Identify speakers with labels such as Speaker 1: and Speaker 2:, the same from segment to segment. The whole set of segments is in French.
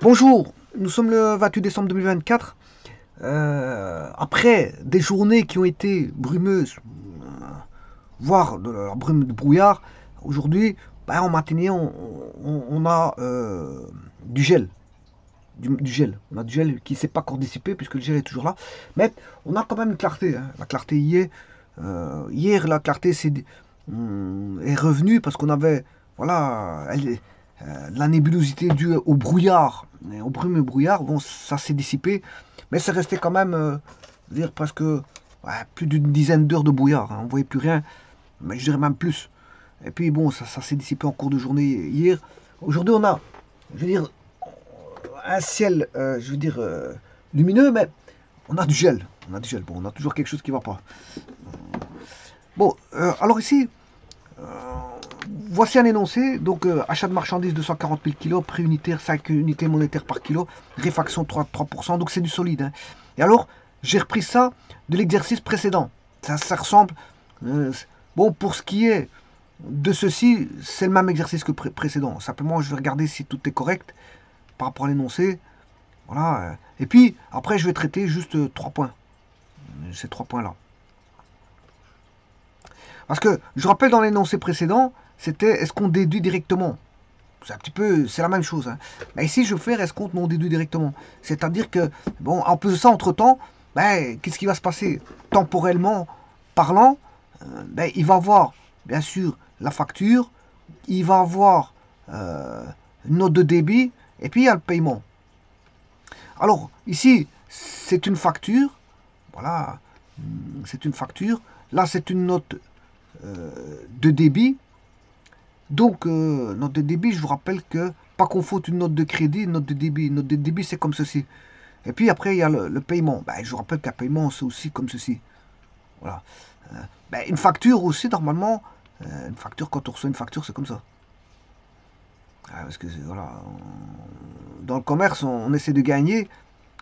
Speaker 1: Bonjour, nous sommes le 28 décembre 2024. Après des journées qui ont été brumeuses, voire de la brume de brouillard, aujourd'hui, en matinée, on a du gel. Du gel. On a du gel qui ne s'est pas encore dissipé puisque le gel est toujours là. Mais on a quand même une clarté, hein. La clarté hier, la clarté est revenue parce qu'on avait, voilà, la nébulosité due au brouillard, au brume et brouillard. Bon, ça s'est dissipé, mais c'est resté quand même, dire presque plus d'une dizaine d'heures de brouillard, hein. On ne voyait plus rien, mais je dirais même plus. Et puis bon, ça s'est dissipé en cours de journée hier. Aujourd'hui, on a, je veux dire, un ciel, je veux dire, lumineux, mais on a du gel. On a du gel. Bon, on a toujours quelque chose qui ne va pas. Bon, alors ici, voici un énoncé. Donc, achat de marchandises 240 000 kg, prix unitaire 5 unités monétaires par kilo, réfaction 3%. Donc, c'est du solide, hein. Et alors, j'ai repris ça de l'exercice précédent. Ça ressemble. Bon, pour ce qui est de ceci, c'est le même exercice que précédent. Simplement, je vais regarder si tout est correct par rapport à l'énoncé. Voilà. Et puis, après, je vais traiter juste 3 points. Ces 3 points-là. Parce que, je rappelle dans l'énoncé précédent, c'était est-ce qu'on déduit directement? C'est un petit peu, c'est la même chose, hein. Mais ici, je vais faire escompte non déduit directement. C'est-à-dire que, bon, en plus de ça, entre-temps, qu'est-ce qui va se passer? Temporellement parlant, il va avoir, bien sûr, la facture, il va avoir une note de débit, et puis il y a le paiement. Alors, ici, c'est une facture, voilà, c'est une facture. Là, c'est une note de débit. Donc, note de débit, je vous rappelle que, pas qu'on faute une note de crédit, une note de débit. Une note de débit, c'est comme ceci. Et puis après, il y a le paiement. Je vous rappelle qu'un paiement, c'est aussi comme ceci. Voilà. Une facture aussi, normalement, une facture, quand on reçoit une facture, c'est comme ça. Parce que, voilà, dans le commerce, on essaie de gagner.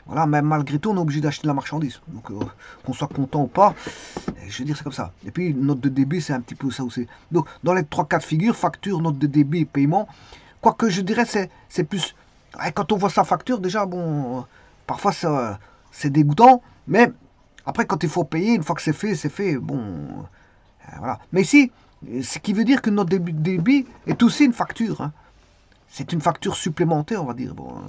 Speaker 1: Voilà, même malgré tout, on est obligé d'acheter de la marchandise. Donc, qu'on soit content ou pas, je veux dire, c'est comme ça. Et puis, une note de débit, c'est un petit peu ça aussi. Donc, dans les 3 cas de figure, facture, note de débit, paiement, quoique je dirais, c'est plus. Quand on voit sa facture, déjà, bon, parfois, c'est dégoûtant. Mais après, quand il faut payer, une fois que c'est fait, c'est fait. Bon, voilà. Mais ici, ce qui veut dire que notre débit est aussi une facture, hein. C'est une facture supplémentaire, on va dire. Bon,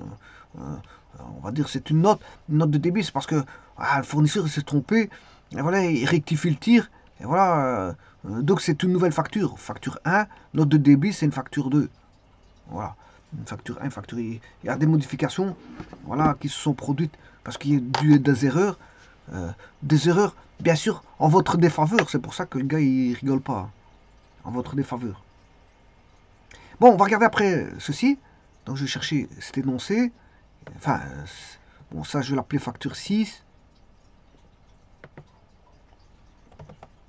Speaker 1: on va dire c'est une note de débit, c'est parce que le fournisseur s'est trompé, et voilà, il rectifie le tir, et voilà, donc c'est une nouvelle facture. Facture 1, note de débit, c'est une facture 2. Voilà, une facture 1, facture. Il y a des modifications, voilà, qui se sont produites parce qu'il y a eu des erreurs, bien sûr, en votre défaveur. C'est pour ça que le gars, il rigole pas, hein, en votre défaveur. Bon, on va regarder après ceci. Donc, je vais chercher cet énoncé. Enfin, bon, ça, je vais l'appeler facture 6.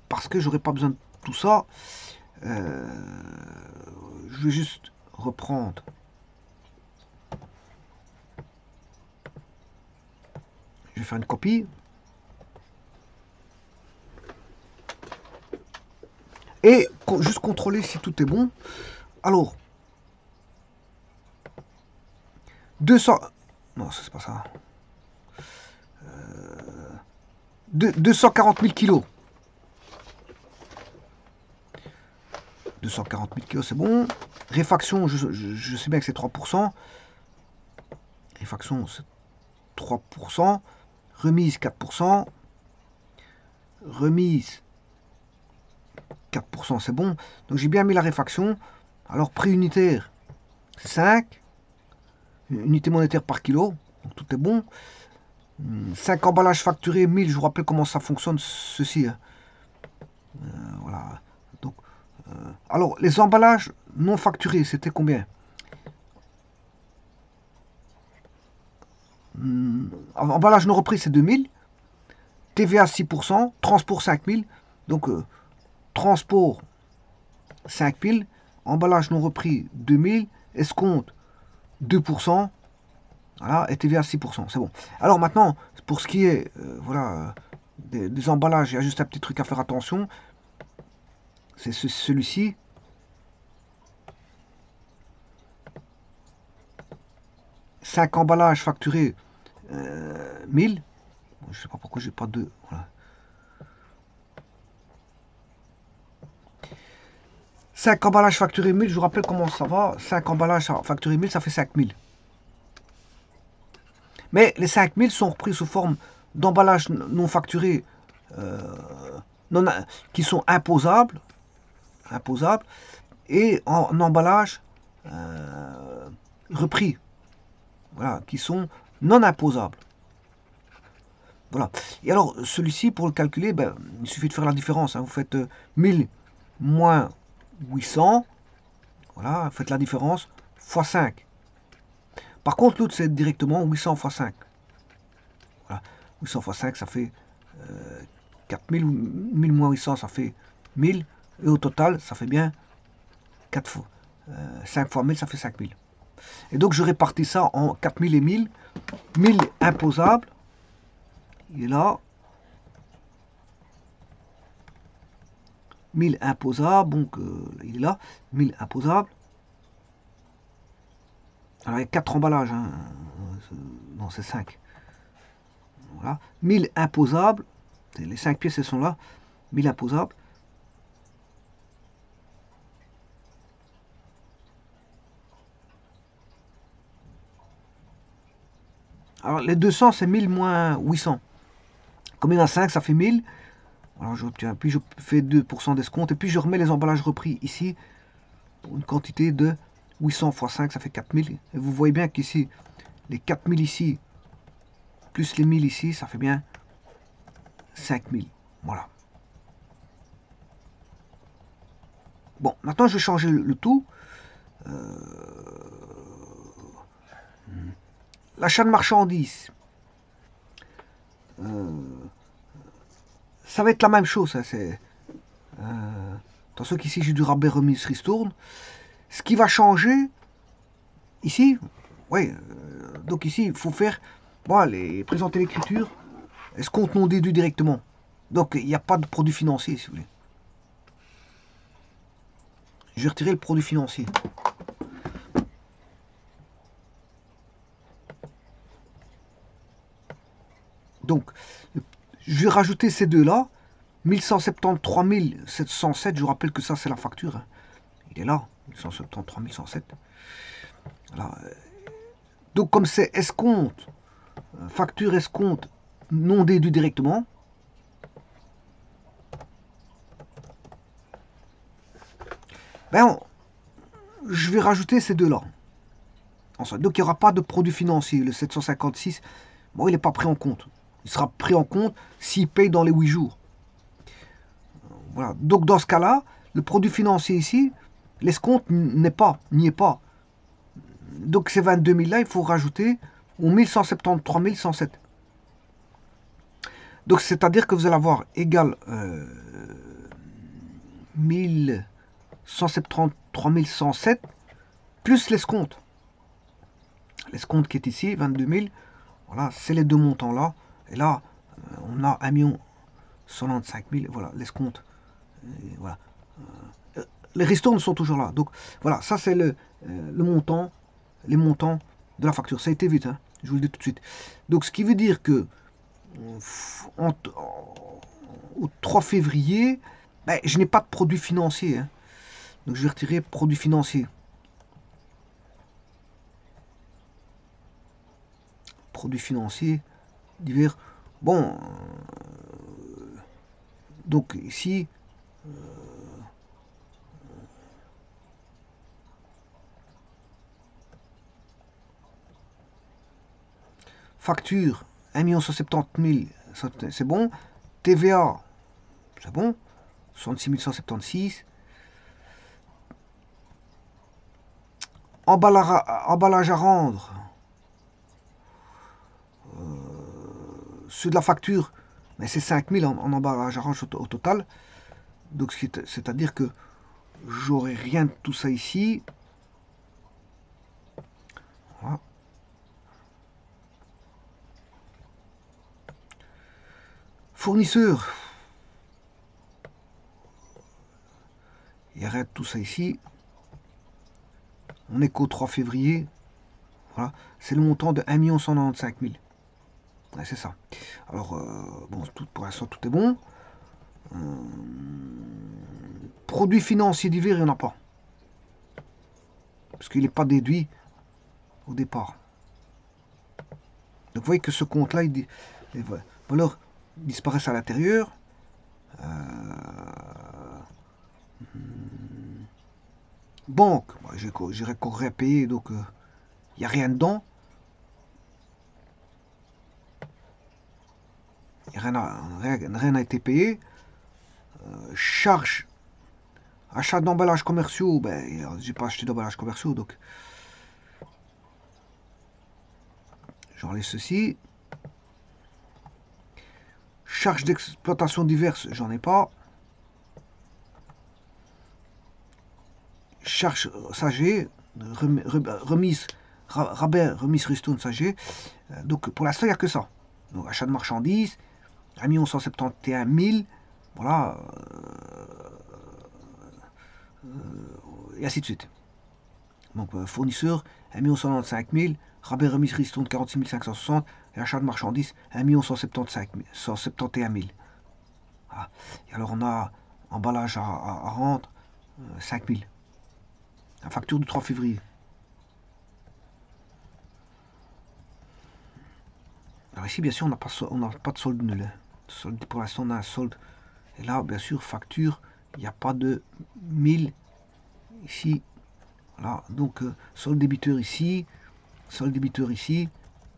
Speaker 1: Parce que j'aurais pas besoin de tout ça. Je vais juste reprendre. Je vais faire une copie. Et juste contrôler si tout est bon. Alors, 200... Non, c'est pas ça. 240 000 kilos. 240 000 kilos, c'est bon. Réfaction, je sais bien que c'est 3%. Réfaction, c'est 3%. Remise, 4%. Remise, 4%, c'est bon. Donc j'ai bien mis la réfaction. Alors, prix unitaire, c'est 5. Unité monétaire par kilo. Donc tout est bon. 5 emballages facturés, 1000. Je vous rappelle comment ça fonctionne, ceci, hein. Voilà. Donc, alors, les emballages non facturés, c'était combien? Emballage non repris, c'est 2000. TVA 6%. Transport 5000. Donc, transport 5000. Emballage non repris 2000. Escompte 2%. Voilà, et TVA 6%. C'est bon. Alors maintenant, pour ce qui est voilà, des emballages, il y a juste un petit truc à faire attention. C'est celui-ci. 5 emballages facturés 1000. Je sais pas pourquoi j'ai pas deux. Voilà. 5 emballages facturés 1000, je vous rappelle comment ça va. 5 emballages facturés 1000, ça fait 5000. Mais les 5000 sont repris sous forme d'emballages non facturés non, qui sont imposables et en emballage repris, voilà, qui sont non imposables. Voilà. Et alors, celui-ci, pour le calculer, ben, il suffit de faire la différence. Hein. Vous faites 1000 moins 800, voilà, vous faites la différence, fois 5. Par contre, l'autre, c'est directement 800 fois 5. Voilà. 800 fois 5, ça fait 4000, 1000 moins 800, ça fait 1000. Et au total, ça fait bien 4 fois. 5 fois 1000, ça fait 5000. Et donc, je répartis ça en 4000 et 1000. 1000 imposables. Il est là. 1000 imposables. Donc, il est là. 1000 imposables. Alors, il y a 4 emballages. Hein. Non, c'est 5. Voilà. 1000 imposables. Les 5 pièces, elles sont là. 1000 imposables. Alors, les 200, c'est 1000 moins 800. Comme il y en a 5, ça fait 1000. Alors, puis je fais 2% d'escompte. Et puis, je remets les emballages repris ici. Pour une quantité de 800 fois 5, ça fait 4000. Et vous voyez bien qu'ici, les 4000 ici, plus les 1000 ici, ça fait bien 5000. Voilà. Bon, maintenant, je vais changer le tout. L'achat de marchandises. Ça va être la même chose. Hein, attention qu'ici, j'ai du rabais remise ristourne. Ce qui va changer, ici, oui, donc ici, il faut faire, voilà, présenter l'écriture, escompte non déduit directement. Donc, il n'y a pas de produit financier, si vous voulez. Je vais retirer le produit financier. Donc, je vais rajouter ces deux-là. 1173 707, je vous rappelle que ça, c'est la facture. Hein. Il est là, 1173 107. Voilà. Donc, comme c'est escompte, facture escompte non déduit directement, ben, je vais rajouter ces deux-là. Donc, il n'y aura pas de produit financier. Le 756, bon, il n'est pas pris en compte. Il sera pris en compte s'il paye dans les 8 jours. Voilà. Donc, dans ce cas-là, le produit financier ici, l'escompte n'y est pas. Donc, ces 22 000 là, il faut rajouter aux 1173 107. Donc, c'est-à-dire que vous allez avoir égal 1173 107 plus l'escompte. L'escompte qui est ici, 22 000. Voilà, c'est les deux montants là. Et là, on a 1 195 000. Voilà, l'escompte. Voilà. Les ristournes sont toujours là. Donc, voilà, ça c'est le montant, les montants de la facture. Ça a été vite, hein, je vous le dis tout de suite. Donc, ce qui veut dire que au 3 février, ben, je n'ai pas de produit financier. Hein. Donc, je vais retirer produit financier. Produits financiers divers. Bon, donc ici, facture 1 170 000, c'est bon. TVA, c'est bon. 66 176. Emballage à rendre. Ceux de la facture, mais c'est 5000 en emballage à rendre au total. Donc, c'est-à-dire que j'aurai rien de tout ça ici. Voilà. Fournisseur. Il y a rien de tout ça ici. On est qu'au 3 février. Voilà, c'est le montant de 1 195 000. Ouais, c'est ça. Alors, bon, pour l'instant, tout est bon. Produits financiers divers, il n'y en a pas. Parce qu'il n'est pas déduit au départ. Donc, vous voyez que ce compte-là, les valeurs disparaissent à l'intérieur. Banque, j'irai qu'on payer, donc il n'y a rien dedans. Rien n'a été payé. Charge, achat d'emballages commerciaux, ben, j'ai pas acheté d'emballages commerciaux, donc j'enlève ceci. Charges d'exploitation diverses, j'en ai pas. Charges SAG, remise, rabais, remise ristourne SAG. Donc pour l'instant, il n'y a que ça. Donc achat de marchandises, 1 171 000, voilà, et ainsi de suite. Donc fournisseur, 1 195 000, rabais remise ristourne 46 560, et achat de marchandises, 1 171 000. Voilà. Et alors on a emballage à rendre, 5 000. La facture du 3 février. Alors ici, bien sûr, on n'a pas de solde nul. Pour l'instant, on a un solde. Et là, bien sûr, facture, il n'y a pas de 1000 ici. Voilà, donc solde débiteur ici, solde débiteur ici.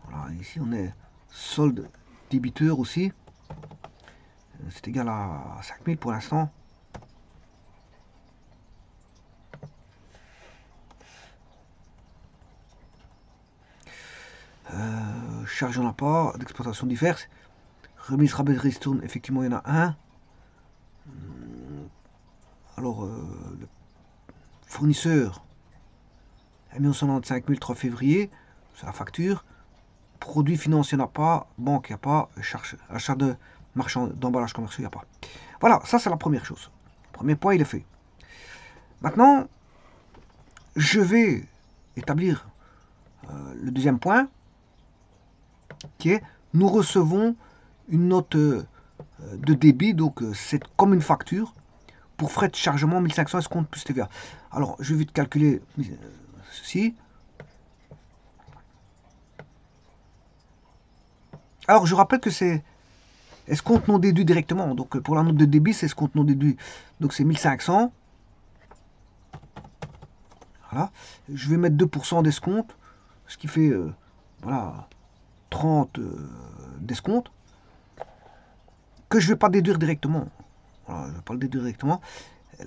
Speaker 1: Voilà, ici on est solde débiteur aussi. C'est égal à 5000 pour l'instant. Charge, on n'a pas. D'exploitation diverses. Remise, rabais, ristourne, effectivement, il y en a un. Alors, le fournisseur, 1 195 000, 3 février, c'est la facture. Produits financiers, il n'y en a pas. Banque, il n'y a pas. Achat de marchands d'emballage commerciaux, il n'y a pas. Voilà, ça c'est la première chose. Le premier point, il est fait. Maintenant, je vais établir le deuxième point, qui est nous recevons une note de débit, donc c'est comme une facture pour frais de chargement 1500 escompte plus TVA. Alors, je vais vite calculer ceci. Alors, je rappelle que c'est escompte non déduit directement. Donc, pour la note de débit, c'est escompte non déduit. Donc, c'est 1500. Voilà. Je vais mettre 2% d'escompte, ce qui fait voilà, 30 d'escompte, que je ne vais pas déduire directement. Voilà, je ne vais pas le déduire directement.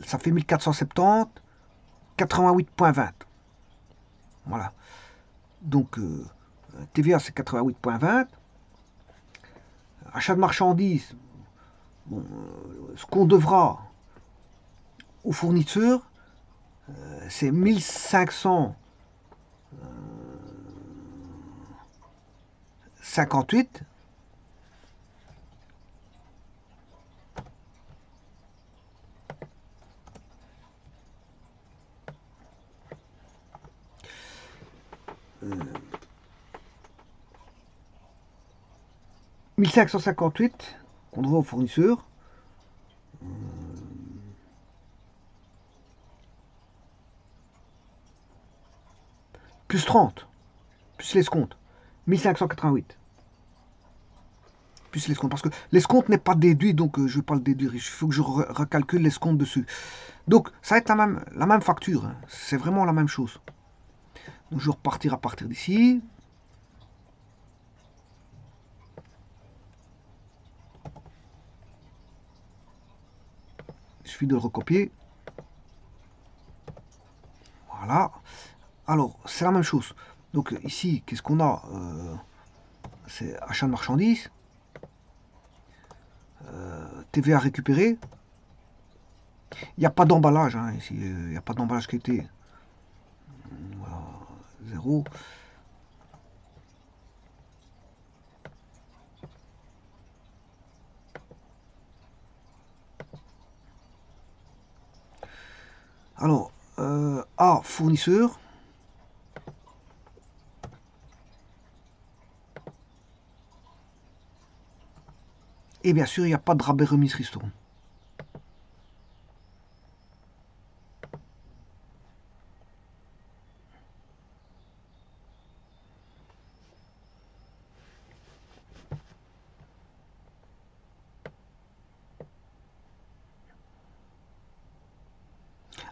Speaker 1: Ça fait 1470, 88,20. Voilà. Donc, TVA, c'est 88,20. Achat de marchandises, bon, ce qu'on devra au fournisseur, c'est 1558. Euh, 1558 qu'on devra au fournisseur. Plus 30, plus l'escompte. 1588. Plus l'escompte. Parce que l'escompte n'est pas déduit, donc je ne vais pas le déduire. Il faut que je recalcule l'escompte dessus. Donc, ça va être la même facture. Hein. C'est vraiment la même chose. Donc, je vais repartir à partir d'ici. Il suffit de le recopier. Voilà. Alors, c'est la même chose. Donc, ici, qu'est-ce qu'on a c'est achat de marchandises. TVA récupéré. Il n'y a pas d'emballage hein, ici. Il n'y a pas d'emballage qui a été. Voilà, 0. Alors, A, fournisseur. Et bien sûr, il n'y a pas de rabais remise ristourne.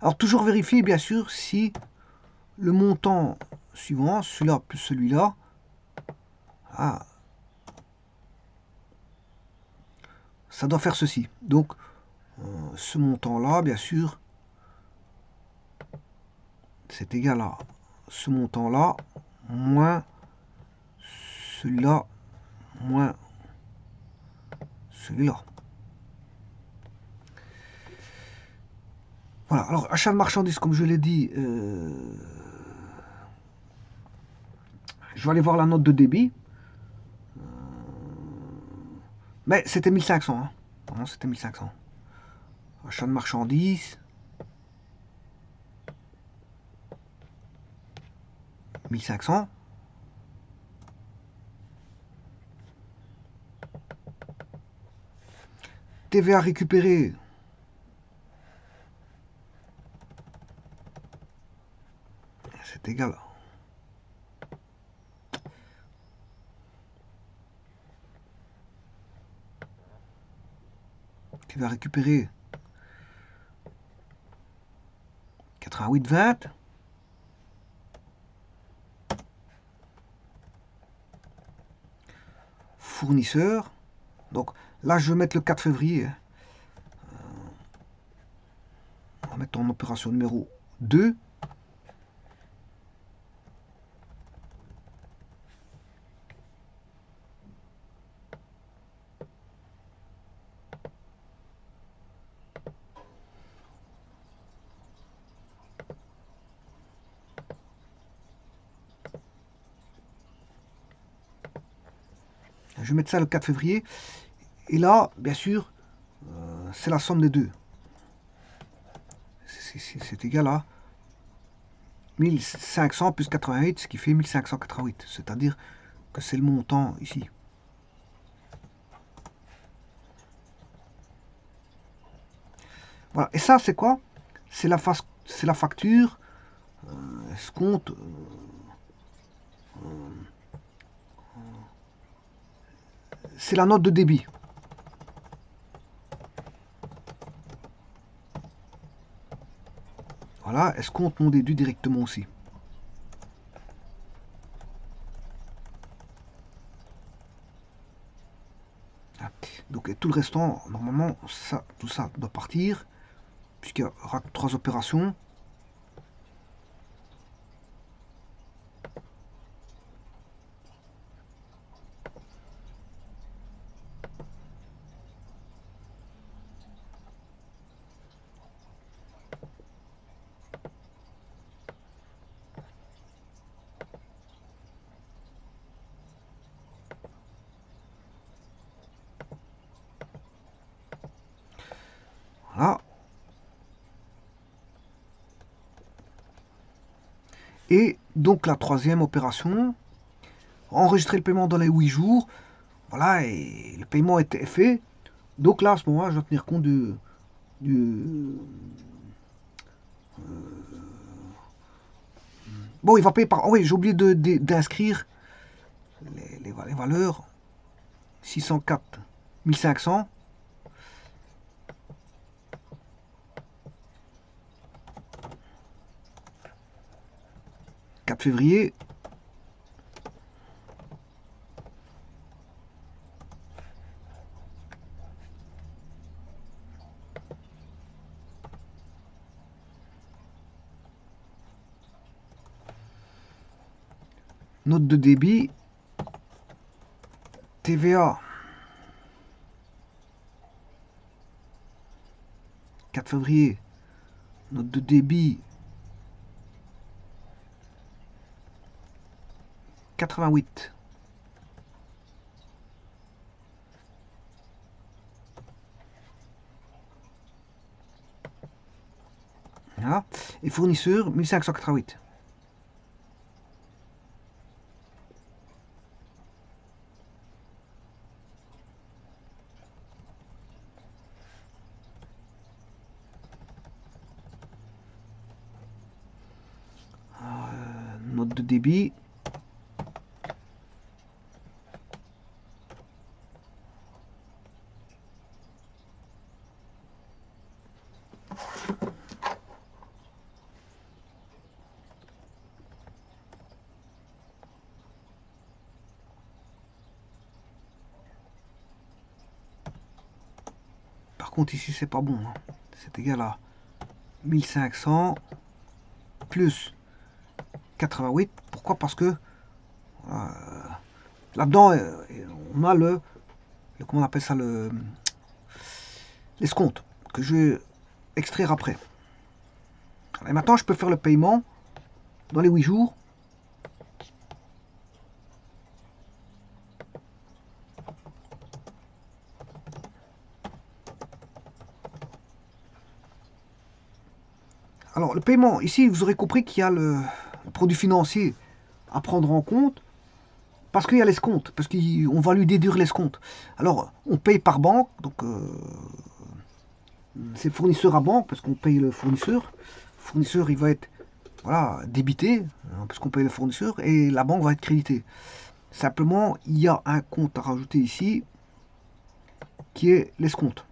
Speaker 1: Alors toujours vérifier bien sûr si le montant suivant, celui-là plus celui-là, ah, ça doit faire ceci. Donc ce montant-là, bien sûr, c'est égal à ce montant-là, moins celui-là, moins celui-là. Voilà, alors achat de marchandises, comme je l'ai dit, je vais aller voir la note de débit. Mais c'était 1500. Hein. Non, c'était 1500. Achat de marchandises. 1500. TVA récupérée. C'est égal. TVA récupérée. 88,20. Fournisseur. Donc là, je vais mettre le 4 février. On va mettre en opération numéro 2. Je vais mettre ça le 4 février. Et là, bien sûr, c'est la somme des deux. C'est égal à 1500 plus 88, ce qui fait 1588. C'est-à-dire que c'est le montant ici. Voilà. Et ça, c'est quoi? C'est la facture escompte. C'est la note de débit. Voilà, escompte non déduit directement aussi. Donc et tout le restant, normalement, ça, tout ça doit partir, puisqu'il y aura 3 opérations. Voilà. Et donc la troisième opération, enregistrer le paiement dans les 8 jours. Voilà, et le paiement était fait. Donc là, à ce moment-là, je dois tenir compte du. Bon, il va payer par. Oh oui, j'ai oublié d'inscrire les valeurs. 604, 1500. 4 février. Note de débit. TVA. 4 février. Note de débit. 88. Voilà. Et fournisseur, 1588. note de débit. Par contre ici c'est pas bon, hein. C'est égal à 1500 plus 88. Pourquoi? Parce que là-dedans on a le comment on appelle ça, l'escompte que je vais extraire après. Et maintenant je peux faire le paiement dans les 8 jours. Alors le paiement, ici vous aurez compris qu'il y a le produit financier à prendre en compte, parce qu'il y a l'escompte, parce qu'on va lui déduire l'escompte. Alors on paye par banque, donc c'est fournisseur à banque, parce qu'on paye le fournisseur. Le fournisseur il va être, voilà, débité, hein, parce qu'on paye le fournisseur, et la banque va être créditée. Simplement, il y a un compte à rajouter ici, qui est l'escompte.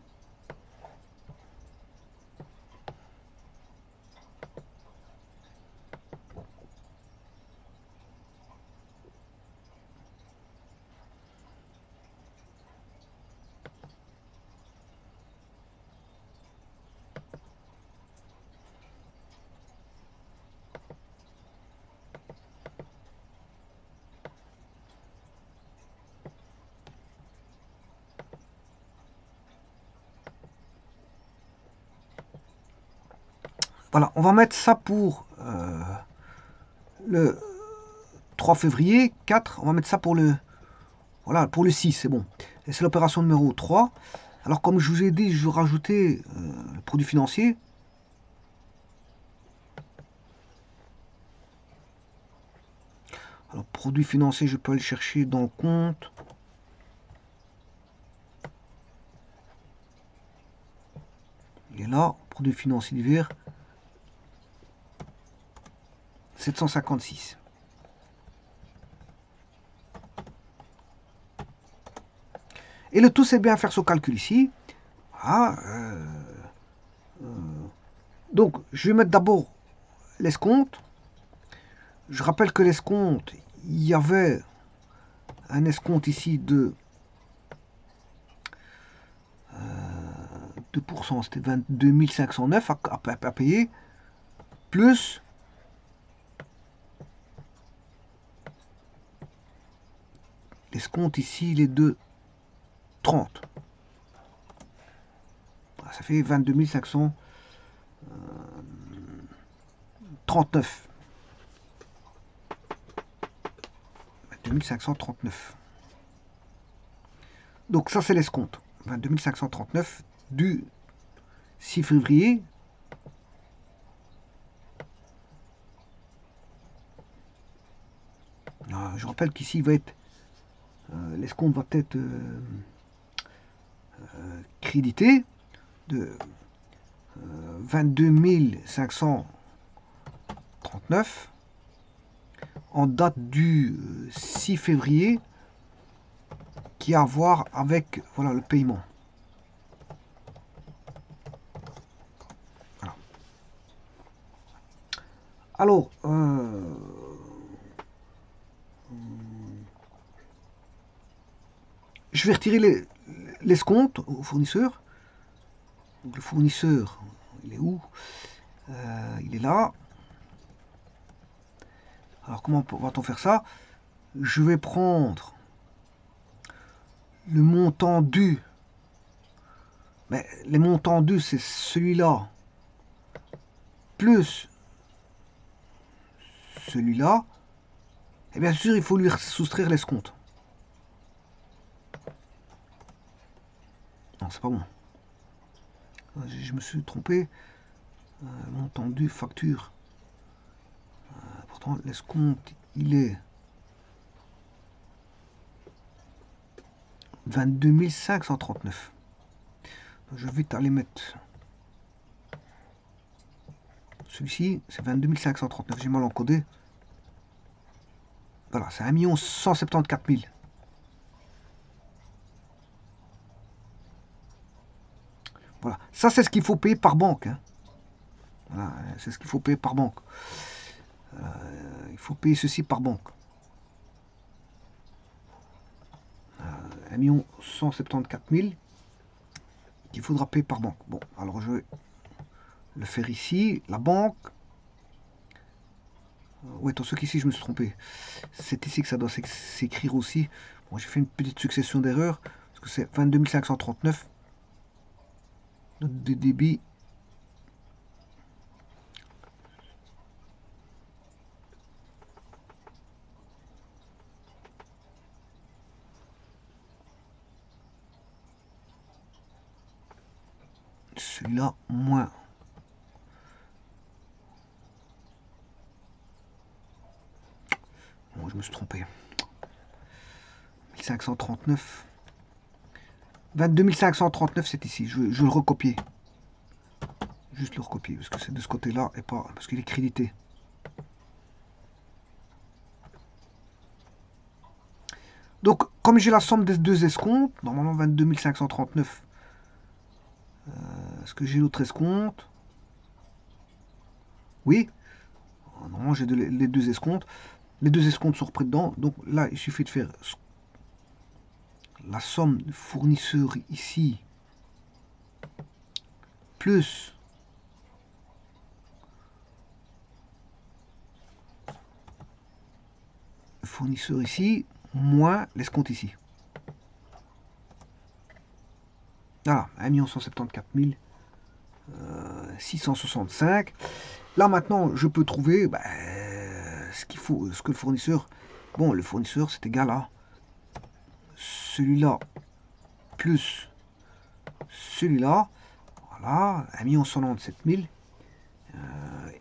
Speaker 1: Voilà, on va mettre ça pour le 3 février, 4, on va mettre ça pour le, voilà, pour le 6, c'est bon. Et c'est l'opération numéro 3. Alors comme je vous ai dit, je vais rajouter le produit financier. Alors produit financier, je peux le chercher dans le compte. Il est là, produit financier d'hiver. 756. Et le tout, c'est bien faire ce calcul ici. Voilà, donc, je vais mettre d'abord l'escompte. Je rappelle que l'escompte, il y avait un escompte ici de 2%, c'était 22 509 à payer, plus l'escompte ici, il est de 30. Ça fait 22 539. 22 539. Donc ça, c'est l'escompte. 22 539 du 6 février. Je rappelle qu'ici, il va être l'escompte va être crédité de 22 539 en date du 6 février, qui a à voir avec, voilà, le paiement. Voilà. Alors, je vais retirer l'escompte au fournisseur. Donc, le fournisseur, il est où? Il est là. Alors comment va-t-on faire ça? Je vais prendre le montant dû. Mais les montants dus, c'est celui-là plus celui-là. Et bien sûr, il faut lui soustraire l'escompte. Non, c'est pas bon. Je me suis trompé. Montant dû, facture. Pourtant, l'escompte, il est 22 539. Je vais vite aller mettre celui-ci, c'est 22 539. J'ai mal encodé. Voilà, c'est 1 174 000. Voilà, ça c'est ce qu'il faut payer par banque. Hein. Voilà, c'est ce qu'il faut payer par banque. Il faut payer ceci par banque. 1 174 000 qu'il faudra payer par banque. Bon, alors je vais le faire ici. La banque. Ouais, attention qu'ici je me suis trompé. C'est ici que ça doit s'écrire aussi. Bon, j'ai fait une petite succession d'erreurs. Parce que c'est 22 539. Note de débit. Celui-là, moins. Bon, je me suis trompé. 1539. 22 539, c'est ici. Je vais le recopier. Juste le recopier, parce que c'est de ce côté-là et pas parce qu'il est crédité. Donc, comme j'ai la somme des deux escomptes, normalement 22 539, est-ce que j'ai l'autre escompte? Oui. Normalement, j'ai les deux escomptes. Les deux escomptes sont repris dedans. Donc là, il suffit de faire la somme de fournisseurs ici, plus le fournisseur ici, moins l'escompte ici. Voilà, 1 174 665. Là maintenant, je peux trouver ce qu'il faut, ce que le fournisseur. Bon, le fournisseur, c'est égal à celui-là plus celui-là. Voilà, 1 197 000.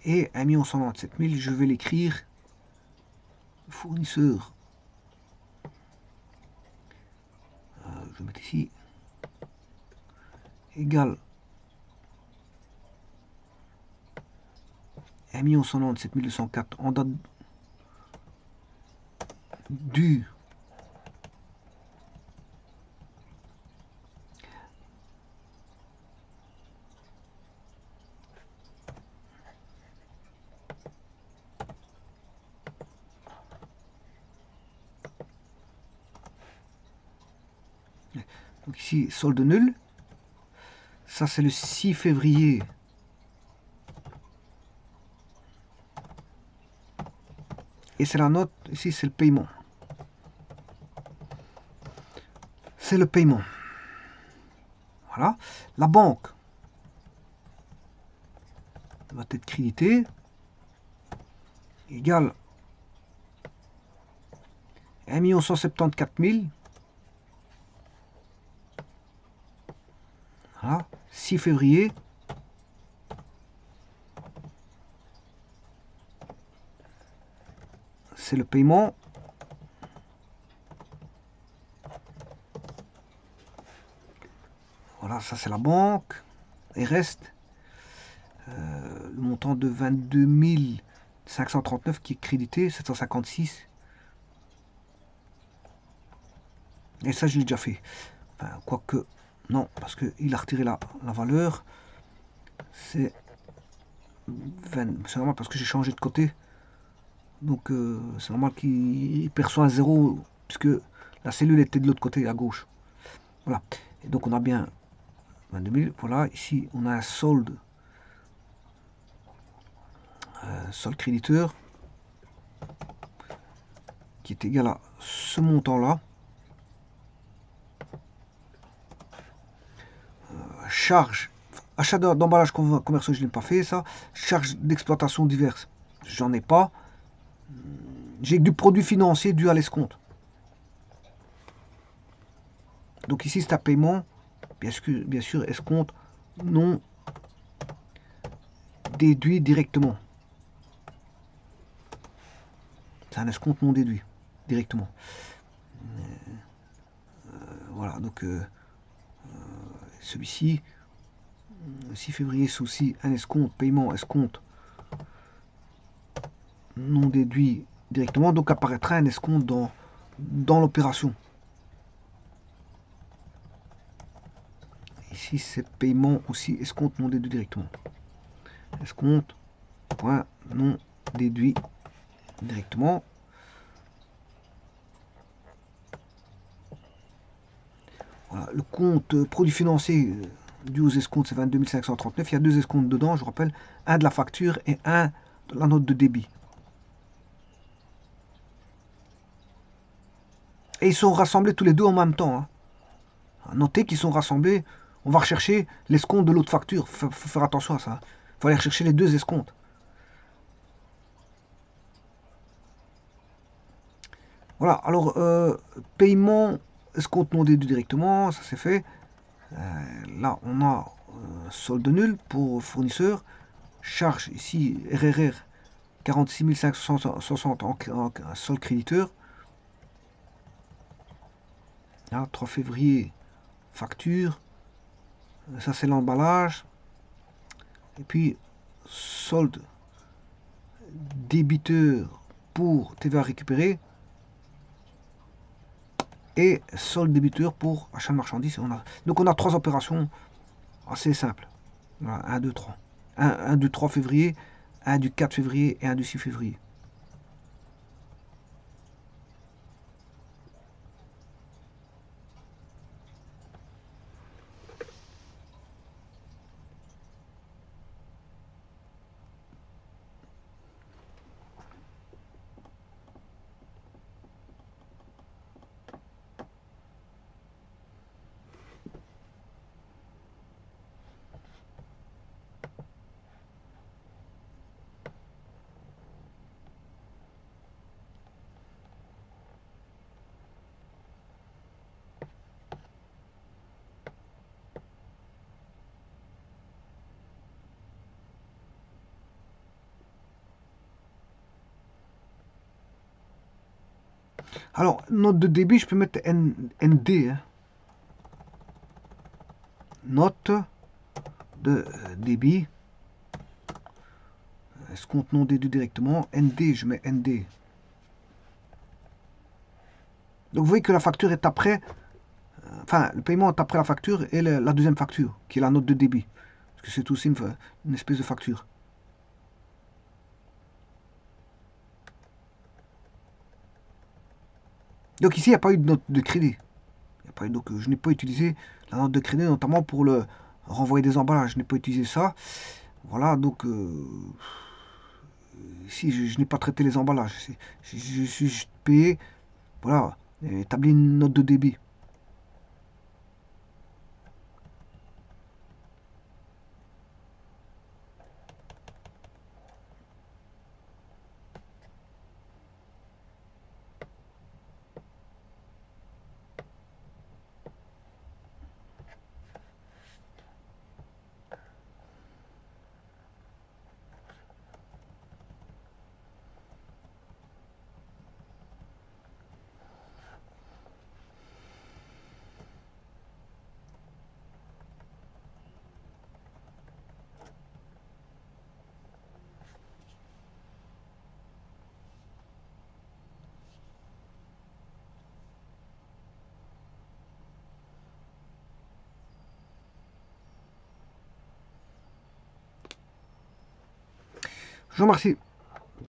Speaker 1: Et 1 197 000, je vais l'écrire fournisseur. Je vais mettre ici égal 1 197 204 en date du donc ici solde nul. Ça c'est le 6 février. Et c'est la note, ici c'est le paiement. C'est le paiement. Voilà. La banque va être créditée. Égale 1 174 000. Voilà. 6 février. C'est le paiement. Voilà, ça c'est la banque. Et reste le montant de 22 539 qui est crédité, 756. Et ça, je l'ai déjà fait. Enfin, quoique, non, parce qu'il a retiré la valeur. C'est normal parce que j'ai changé de côté. Donc, c'est normal qu'il perçoit un zéro, puisque la cellule était de l'autre côté, à gauche. Voilà. Et donc, on a bien 22 000. Voilà, ici, on a un solde. Solde créditeur. Qui est égal à ce montant-là. Charge, achat d'emballage commercial, je ne l'ai pas fait ça. Charge d'exploitation diverses, j'en ai pas. J'ai que du produit financier dû à l'escompte. Donc ici c'est un paiement, bien sûr escompte non déduit directement. C'est un escompte non déduit directement. Voilà, donc celui-ci, 6 février, c'est aussi un escompte, paiement escompte non déduit directement, donc apparaîtra un escompte dans l'opération. Ici, c'est paiement aussi, escompte non déduit directement. Escompte, point, non déduit directement. Voilà, le compte produit financier dû aux escomptes, c'est 22 539. Il y a deux escomptes dedans, je vous rappelle, un de la facture et un de la note de débit. Et ils sont rassemblés tous les deux en même temps. Hein. Notez qu'ils sont rassemblés. On va rechercher l'escompte de l'autre facture. Faut faire attention à ça. Il faut aller rechercher les deux escomptes. Voilà, alors, paiement, escompte non déduit directement, ça c'est fait. Là, on a solde nul pour fournisseur. Charge ici, RRR, 46 560 en solde créditeur. Là, 3 février, facture. Ça c'est l'emballage. Et puis, solde débiteur pour TVA récupérée. Et solde débiteur pour achat de marchandises. Donc on a trois opérations assez simples. Voilà, 1, 2, 3. Un du 3 février, un du 4 février et un du 6 février. Alors, note de débit, je peux mettre ND. Hein. Note de débit. Escompte non déduit directement. ND, je mets ND. Donc vous voyez que la facture est après, enfin le paiement est après la facture et la deuxième facture, qui est la note de débit. Parce que c'est aussi une espèce de facture. Donc ici, il n'y a pas eu de note de crédit. Donc je n'ai pas utilisé la note de crédit, notamment pour le renvoyer des emballages. Je n'ai pas utilisé ça. Voilà, donc ici, je n'ai pas traité les emballages. Je suis juste payé, voilà, établi une note de débit. Je vous remercie.